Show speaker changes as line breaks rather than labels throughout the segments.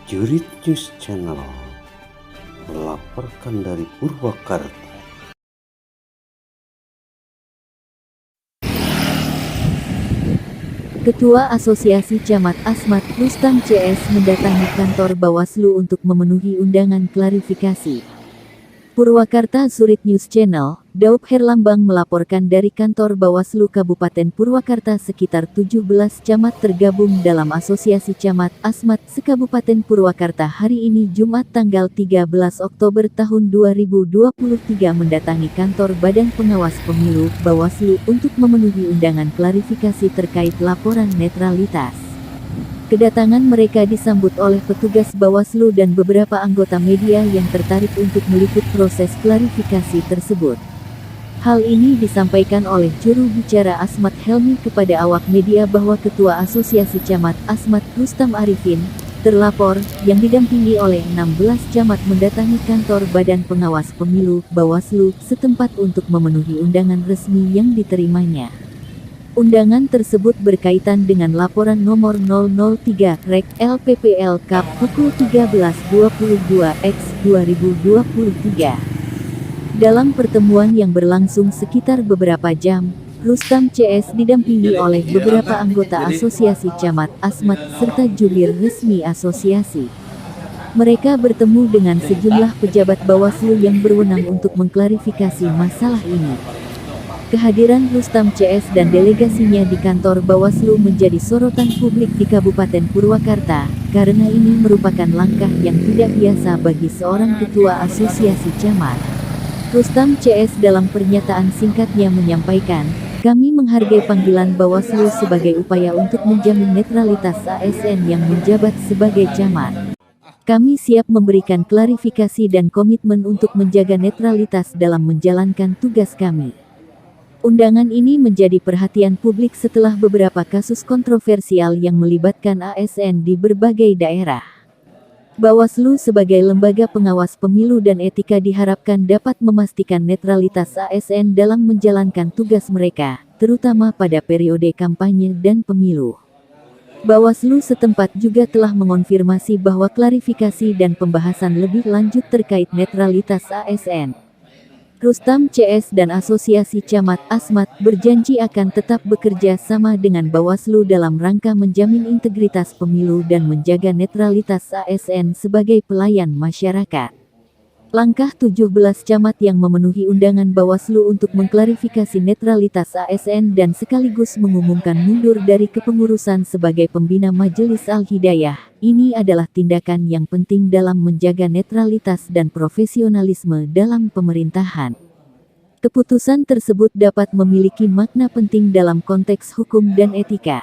Jurit News Channel melaporkan dari Purwakarta.
Ketua Asosiasi Camat Asmat Rustam CS mendatangi kantor Bawaslu untuk memenuhi undangan klarifikasi. Purwakarta Jurit News Channel, Daup Herlambang melaporkan dari kantor Bawaslu Kabupaten Purwakarta sekitar 17 camat tergabung dalam Asosiasi Camat Asmat se-Kabupaten Purwakarta hari ini Jumat tanggal 13 Oktober tahun 2023 mendatangi kantor Badan Pengawas Pemilu Bawaslu untuk memenuhi undangan klarifikasi terkait laporan netralitas. Kedatangan mereka disambut oleh petugas Bawaslu dan beberapa anggota media yang tertarik untuk meliput proses klarifikasi tersebut. Hal ini disampaikan oleh juru bicara Asmat Helmi kepada awak media bahwa Ketua Asosiasi Camat Asmat Rustam Arifin, terlapor, yang didampingi oleh 16 camat mendatangi kantor Badan Pengawas Pemilu Bawaslu setempat untuk memenuhi undangan resmi yang diterimanya. Undangan tersebut berkaitan dengan laporan nomor 003 Rek LPPL Kap pukul 13.22/2023. Dalam pertemuan yang berlangsung sekitar beberapa jam, Rustam CS didampingi oleh beberapa anggota Asosiasi Camat Asmat serta jubir resmi asosiasi. Mereka bertemu dengan sejumlah pejabat Bawaslu yang berwenang untuk mengklarifikasi masalah ini. Kehadiran Rustam CS dan delegasinya di kantor Bawaslu menjadi sorotan publik di Kabupaten Purwakarta, karena ini merupakan langkah yang tidak biasa bagi seorang ketua asosiasi camat. Rustam CS dalam pernyataan singkatnya menyampaikan, "Kami menghargai panggilan Bawaslu sebagai upaya untuk menjamin netralitas ASN yang menjabat sebagai camat. Kami siap memberikan klarifikasi dan komitmen untuk menjaga netralitas dalam menjalankan tugas kami." Undangan ini menjadi perhatian publik setelah beberapa kasus kontroversial yang melibatkan ASN di berbagai daerah. Bawaslu sebagai lembaga pengawas pemilu dan etika diharapkan dapat memastikan netralitas ASN dalam menjalankan tugas mereka, terutama pada periode kampanye dan pemilu. Bawaslu setempat juga telah mengonfirmasi bahwa klarifikasi dan pembahasan lebih lanjut terkait netralitas ASN. Rustam CS dan Asosiasi Camat Asmat berjanji akan tetap bekerja sama dengan Bawaslu dalam rangka menjamin integritas pemilu dan menjaga netralitas ASN sebagai pelayan masyarakat. Langkah 17 camat yang memenuhi undangan Bawaslu untuk mengklarifikasi netralitas ASN dan sekaligus mengumumkan mundur dari kepengurusan sebagai pembina Majelis Al-Hidayah, ini adalah tindakan yang penting dalam menjaga netralitas dan profesionalisme dalam pemerintahan. Keputusan tersebut dapat memiliki makna penting dalam konteks hukum dan etika.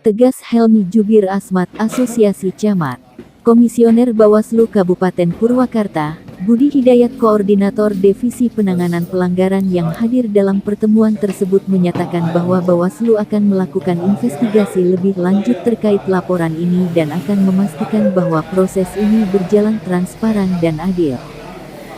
Tegas Helmi Jubir Asmat Asosiasi Camat. Komisioner Bawaslu Kabupaten Purwakarta, Budi Hidayat Koordinator Divisi Penanganan Pelanggaran yang hadir dalam pertemuan tersebut menyatakan bahwa Bawaslu akan melakukan investigasi lebih lanjut terkait laporan ini dan akan memastikan bahwa proses ini berjalan transparan dan adil.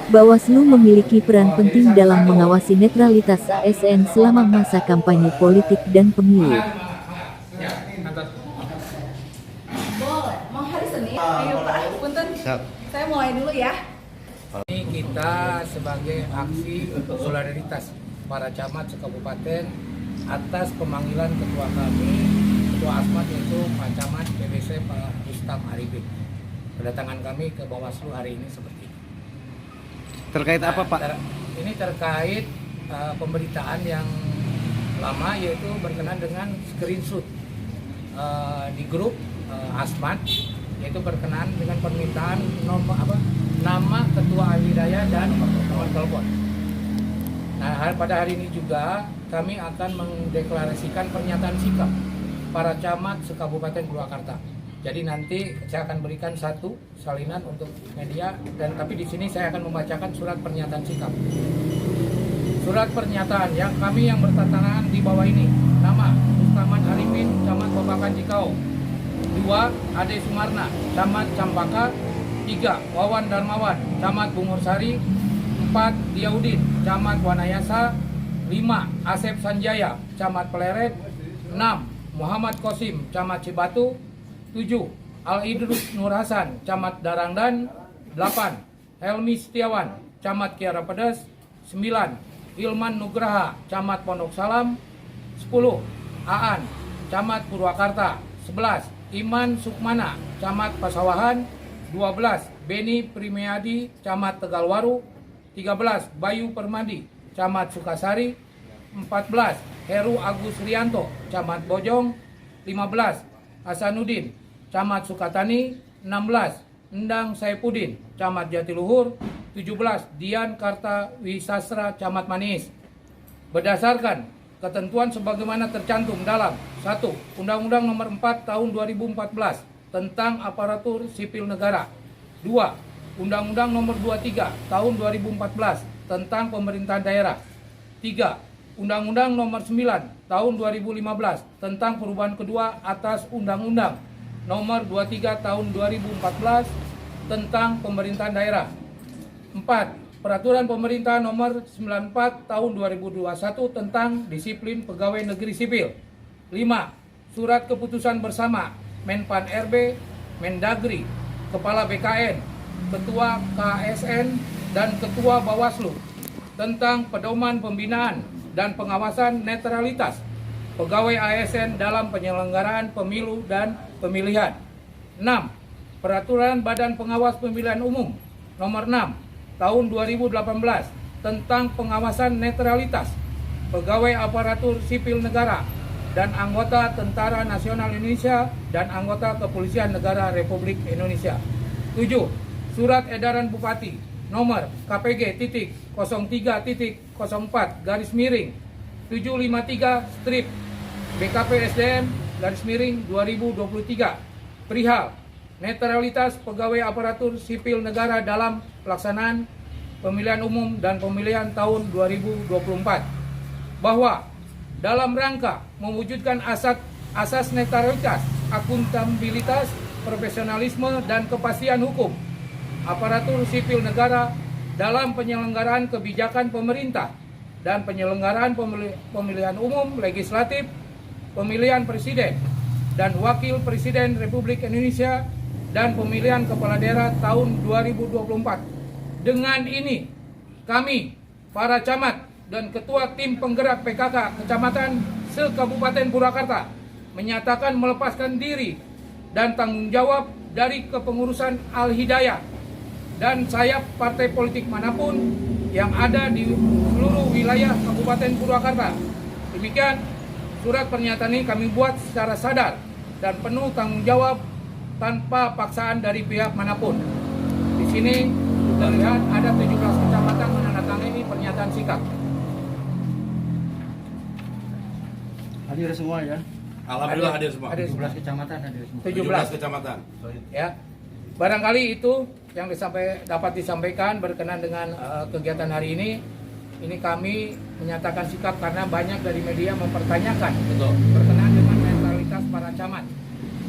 Bawaslu memiliki peran penting dalam mengawasi netralitas ASN selama masa kampanye politik dan pemilu.
Ayo Pak, punten. Saya mulai dulu ya.
Ini kita sebagai aksi solidaritas para camat sekabupaten atas pemanggilan ketua kami, Ketua Asmat, yaitu Pak Camat PBC Pak Rustam Arifin. Kedatangan kami ke Bawaslu hari ini seperti ini.
Terkait apa Pak?
Ini terkait pemberitaan yang lama, yaitu berkenaan dengan screenshot di grup Asmat, yaitu berkenaan dengan permintaan nama Ketua Al-Hidayah dan nomor telepon. Nah, pada hari ini juga kami akan mendeklarasikan pernyataan sikap para camat se-Kabupaten Purwakarta. Jadi nanti saya akan berikan satu salinan untuk media, dan tapi di sini saya akan membacakan surat pernyataan sikap. Surat pernyataan yang bertentangan di bawah ini. Nama Rustam Arifin, Camat Babakan Cikau. 2. Ade Sumarna, Camat Campaka. 3. Wawan Darmawan, Camat Bungursari. 4. Diaudin, Camat Wanayasa. 5. Asep Sanjaya, Camat Peleret. 6. Muhammad Kosim, Camat Cibatu. 7. Al-Idrus Nur Hasan, Camat Darangdan. 8. Helmi Setiawan, Camat Kiara Pedas. 9. Ilman Nugraha, Camat Pondok Salam. 10. Aan, Camat Purwakarta. 11. Iman Sukmana, Camat Pasawahan. 12. Beni Primeadi, Camat Tegalwaru. 13. Bayu Permadi, Camat Sukasari. 14. Heru Agus Rianto, Camat Bojong. 15. Hasanuddin, Camat Sukatani. 16. Endang Saipudin, Camat Jatiluhur. 17. Dian Kartawisastra, Camat Manis. Berdasarkan ketentuan sebagaimana tercantum dalam 1. Undang-Undang Nomor 4 Tahun 2014 tentang Aparatur Sipil Negara. 2. Undang-Undang Nomor 23 Tahun 2014 tentang Pemerintahan Daerah. 3. Undang-Undang Nomor 9 Tahun 2015 tentang perubahan kedua atas Undang-Undang Nomor 23 Tahun 2014 tentang Pemerintahan Daerah. 4. Peraturan Pemerintah Nomor 94 Tahun 2021 tentang Disiplin Pegawai Negeri Sipil. 5. Surat Keputusan Bersama Menpan RB, Mendagri, Kepala BKN, Ketua KSN, dan Ketua Bawaslu tentang pedoman pembinaan dan pengawasan netralitas pegawai ASN dalam penyelenggaraan pemilu dan pemilihan. 6. Peraturan Badan Pengawas Pemilihan Umum Nomor 6 Tahun 2018 tentang pengawasan netralitas pegawai aparatur sipil negara dan anggota Tentara Nasional Indonesia dan anggota Kepolisian Negara Republik Indonesia. 7. Surat Edaran Bupati Nomor KPG.04/753 BKP SDM /2023 perihal netralitas pegawai aparatur sipil negara dalam pelaksanaan pemilihan umum dan pemilihan tahun 2024, bahwa dalam rangka mewujudkan asas netralitas, akuntabilitas, profesionalisme, dan kepastian hukum aparatur sipil negara dalam penyelenggaraan kebijakan pemerintah dan penyelenggaraan pemilihan umum legislatif, pemilihan presiden dan wakil presiden Republik Indonesia, dan pemilihan kepala daerah tahun 2024. Dengan ini, kami, para camat dan ketua tim penggerak PKK Kecamatan se-Kabupaten Purwakarta, menyatakan melepaskan diri dan tanggung jawab dari kepengurusan Al-Hidayah dan sayap partai politik manapun yang ada di seluruh wilayah Kabupaten Purwakarta. Demikian, surat pernyataan ini kami buat secara sadar dan penuh tanggung jawab tanpa paksaan dari pihak manapun. Di sini terlihat ada 17 kecamatan menandatangani pernyataan sikap.
Hadir semua ya?
Alhamdulillah hadir semua.
Hadir
17 kecamatan hadir semua.
17 kecamatan.
Ya. Barangkali itu yang dapat disampaikan berkenan dengan kegiatan hari ini. Ini kami menyatakan sikap karena banyak dari media mempertanyakan berkenaan dengan netralitas para camat.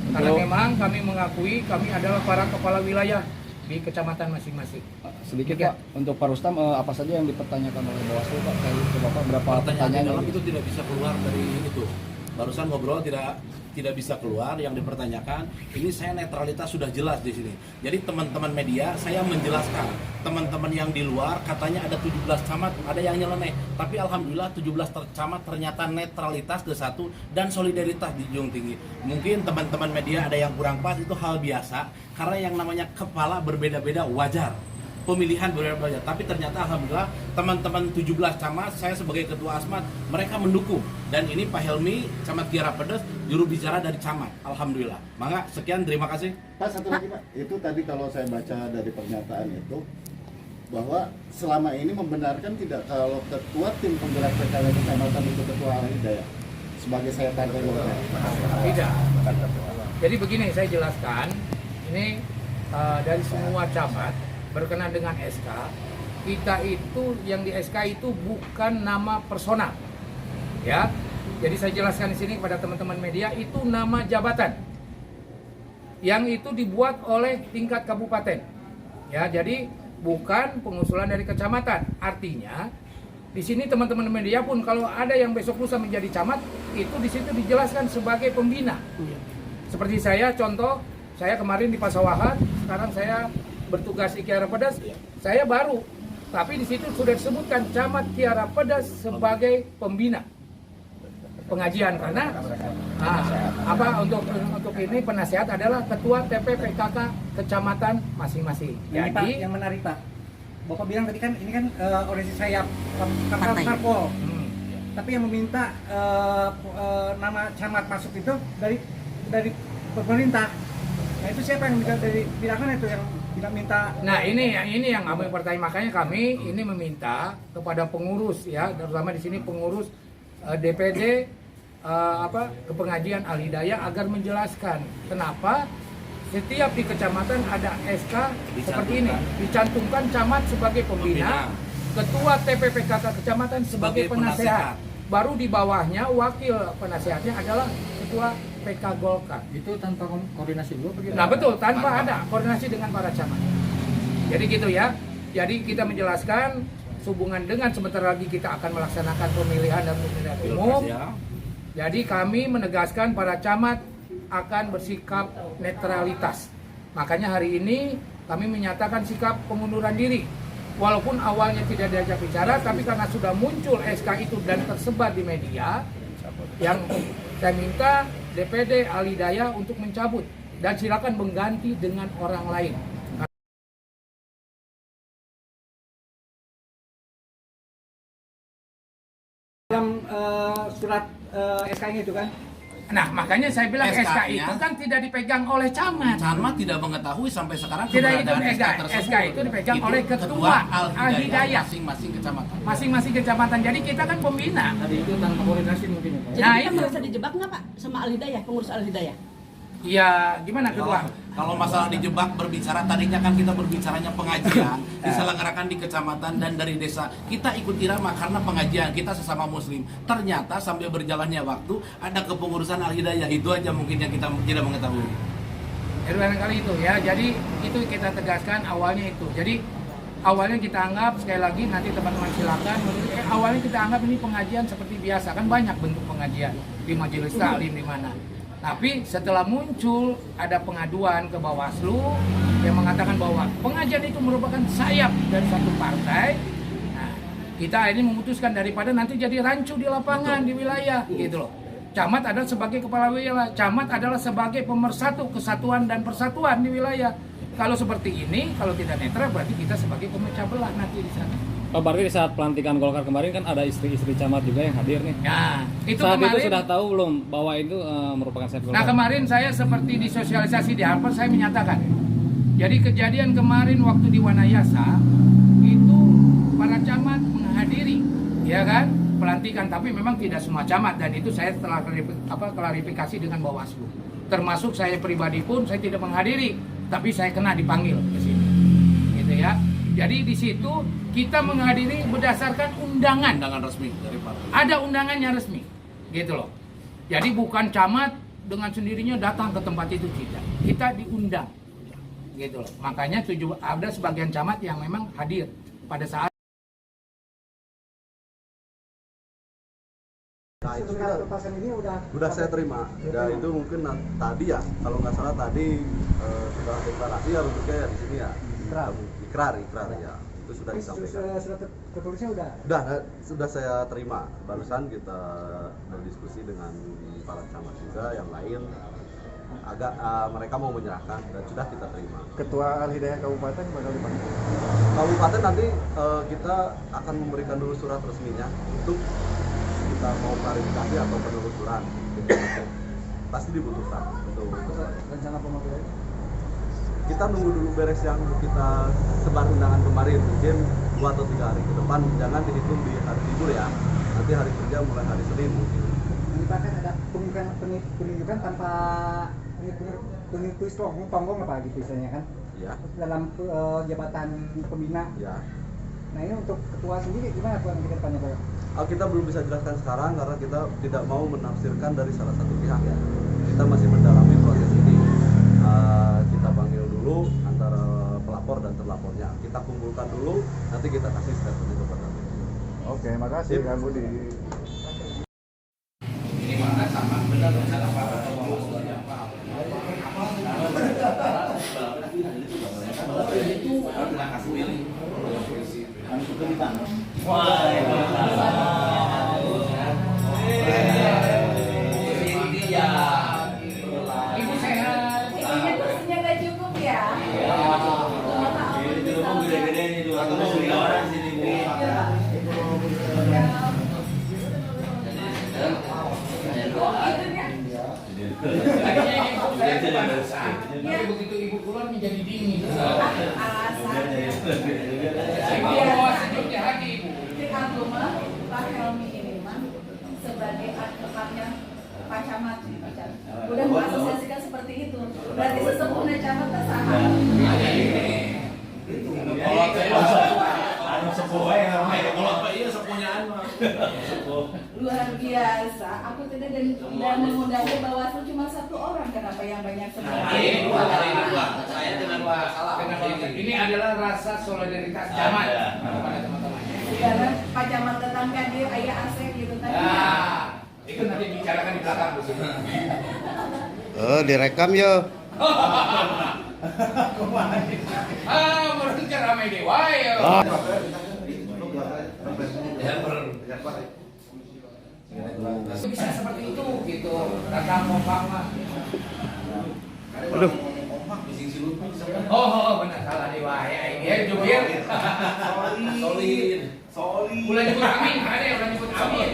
Karena memang kami mengakui kami adalah para kepala wilayah di kecamatan masing-masing.
Sedikit Pak, untuk Pak Rustam apa saja yang dipertanyakan oleh Bawaslu Pak? Ke Bapak berapa
Pertanyaan dalam
pertanyaan
itu tidak bisa keluar dari itu. Barusan ngobrol tidak bisa keluar yang dipertanyakan. Ini saya netralitas sudah jelas di sini. Jadi teman-teman media saya menjelaskan. Teman-teman yang di luar katanya ada 17 camat, ada yang nyeleneh. Tapi alhamdulillah 17 camat ternyata netralitas ke satu dan solidaritas dijunjung tinggi. Mungkin teman-teman media ada yang kurang pas, itu hal biasa karena yang namanya kepala berbeda-beda wajar. Pemilihan berbeda-beda, tapi ternyata alhamdulillah teman-teman 17 camat, saya sebagai ketua Asmat, mereka mendukung. Dan ini Pak Helmi, Camat Kiara Pedas, juru bicara dari camat, alhamdulillah. Maka sekian, terima kasih.
Pak, satu lagi Pak, itu tadi kalau saya baca dari pernyataan itu, bahwa selama ini membenarkan tidak kalau ketua tim penggerak PKK kecamatan itu ketua Al-Hidayah sebagai saya partai Golkar?
Tidak. Jadi begini, saya jelaskan, ini dari semua camat berkenaan dengan SK, kita itu yang di SK itu bukan nama personal, ya. Jadi saya jelaskan di sini kepada teman-teman media, itu nama jabatan yang itu dibuat oleh tingkat kabupaten, ya. Jadi bukan pengusulan dari kecamatan. Artinya di sini teman-teman media pun kalau ada yang besok lusa menjadi camat, itu di situ dijelaskan sebagai pembina. Seperti saya, contoh Saya kemarin di Pasawahan, sekarang saya bertugas di Kiara Pedas, saya baru. Tapi di situ sudah disebutkan Camat Kiara Pedas sebagai pembina pengajian karena untuk ini penasehat adalah ketua TPPKK kecamatan masing-masing.
Ini Pak, yang menarik Pak, Bapak bilang tadi kan ini kan organisasi sayap parpol, tapi yang meminta nama camat masuk itu dari pemerintah. Nah itu siapa yang dari bilangan itu yang tidak minta?
Nah ini yang kami bertanya, makanya kami ini meminta kepada pengurus ya, terutama di sini pengurus DPD kepengajian Al Hidayah agar menjelaskan kenapa setiap di kecamatan ada SK seperti ini, dicantumkan camat sebagai pembina, ketua TPPKK kecamatan sebagai penasehat, baru di bawahnya wakil penasehatnya adalah ketua PK Golkar.
Itu tanpa koordinasi dulu begitu?
Nah betul, tanpa ada koordinasi dengan para camat. Jadi gitu ya. Jadi kita menjelaskan hubungan dengan sebentar lagi kita akan melaksanakan pemilihan dan pemilihan umum. Jadi kami menegaskan para camat akan bersikap netralitas. Makanya hari ini kami menyatakan sikap pengunduran diri. Walaupun awalnya tidak diajak bicara, tapi karena sudah muncul SK itu dan tersebar di media, yang saya minta DPD Al Hidayah untuk mencabut dan silakan mengganti dengan orang lain.
Dalam surat SK-nya itu kan?
Nah, makanya saya bilang SK
SK-nya
itu kan tidak dipegang oleh camat.
Camat tidak mengetahui sampai sekarang
Tidak itu
keberadaan
SK,
tersebut.
SK itu dipegang oleh ketua Al
Al
Hidayah
masing-masing kecamatan.
masing-masing kecamatan. Jadi kita kan pembina.
Tadi itu tanpa koordinasi mungkin ya Pak?
Jadi
Nah,
kita
itu.
merasa dijebak nggak Pak sama Al Hidayah, pengurus Al Hidayah?
Ya, gimana ketua?
Kalau masalah dijebak berbicara, tadinya kan kita berbicaranya pengajian diselenggarakan di kecamatan dan dari desa. Kita ikut irama karena pengajian kita sesama muslim. Ternyata sambil berjalannya waktu ada kepengurusan Al Hidayah, itu aja mungkin yang kita tidak mengetahui.
Jadi barangkali itu ya. Jadi itu kita tegaskan awalnya itu. Jadi awalnya kita anggap sekali lagi nanti teman-teman silakan. Awalnya kita anggap ini pengajian seperti biasa, kan banyak bentuk pengajian di majelis taklim di mana. Tapi setelah muncul ada pengaduan ke Bawaslu yang mengatakan bahwa pengajian itu merupakan sayap dari satu partai. Nah, kita ini memutuskan daripada nanti jadi rancu di lapangan di wilayah gitu loh. Camat adalah sebagai kepala wilayah, camat adalah sebagai pemersatu kesatuan dan persatuan di wilayah. Kalau seperti ini, kalau tidak netral berarti kita sebagai pemecah belah nanti di sana.
Oh, berarti di saat pelantikan Golkar kemarin kan ada istri-istri camat juga yang hadir nih.
Nah, itu
saat
kemarin,
itu sudah tahu belum bahwa itu merupakan set Golkar?
Nah kemarin saya seperti di sosialisasi di Harper saya menyatakan. Jadi kejadian kemarin waktu di Wanayasa itu para camat menghadiri, ya kan, pelantikan. Tapi memang tidak semua camat dan itu saya telah klarifikasi dengan Bawaslu. Termasuk saya pribadi pun saya tidak menghadiri, tapi saya kena dipanggil ke sini, gitu ya. Jadi di situ kita menghadiri berdasarkan undangan
resmi dari partai.
ada undangannya resmi, gitu loh. Jadi bukan camat dengan sendirinya datang ke tempat itu, tidak. Kita diundang, gitu loh. Makanya ada sebagian camat yang memang hadir pada saat.
Nah itu ini udah saya terima. Ya itu mungkin tadi ya, kalau nggak salah tadi sudah deklarasi ya bentuknya ya di sini ya. Ikrar ya. Itu sudah disampaikan.
Surat tertulisnya udah?
Sudah saya terima. Barusan kita berdiskusi dengan para camat juga yang lain. Agak mereka mau menyerahkan dan sudah kita terima.
Ketua Al Hidayah Kabupaten bakal dipanggil.
Kabupaten nanti kita akan memberikan dulu surat resminya untuk kita mau klarifikasi atau penelusuran. Pasti dibutuhkan untuk
rencana pemanggilannya?
Kita nunggu dulu beres yang kita sebar undangan kemarin, mungkin 2 atau 3 hari ke depan, jangan dihitung di hari libur ya, nanti hari kerja mulai hari Senin mungkin.
Ini Pak kan ada penunjukan tanpa tulis tonggong apa gitu misalnya kan?
Ya.
Dalam jabatan pembina.
Ya.
Nah ini untuk ketua sendiri gimana Pak nanti ke depannya Pak?
Kita belum bisa jelaskan sekarang karena kita tidak mau menafsirkan dari salah satu pihak ya. Kita masih mendalami proses ini. Kita panggil dulu antara pelapor dan terlapornya. Kita kumpulkan dulu, nanti kita kasih statement kepada mereka.
Oke, makasih Kang Budi.
Ini mana sama benar Willy.
Ibu sehat.
Ini kursinya nggak cukup ya?
Tapi begitu ibu keluar menjadi dingin.
Alasannya.
Ibu bawa sejuknya lagi ibu.
Di aku mah Pak Helmi ini mah sebagai advokatnya Pak Camat. Udah mengasosiasikan seperti itu. Berarti sesepuhnya Camat tersalah.
Kalau Pak iya sepunya
Luar biasa. Aku tidak dan mengundangnya Bawaslu cuma satu orang. Kenapa yang banyak sebenarnya?
Saya dengan masalah.
Ini adalah rasa solidaritas camat kepada teman-teman.
Karena Pak Camat datang kan dia ayah Asep gitu kan.
Nah, itu nanti bicarakan di belakang di sini.
Oh, direkam yo.
Menurut ramai dewa ya. Bisa seperti itu gitu. Datang kompak mah.
Aduh.
Oh, benar salah dewa ya. Ini jubir.
Solid.
Ulah nyebut amin, ada yang ulah nyebut amin.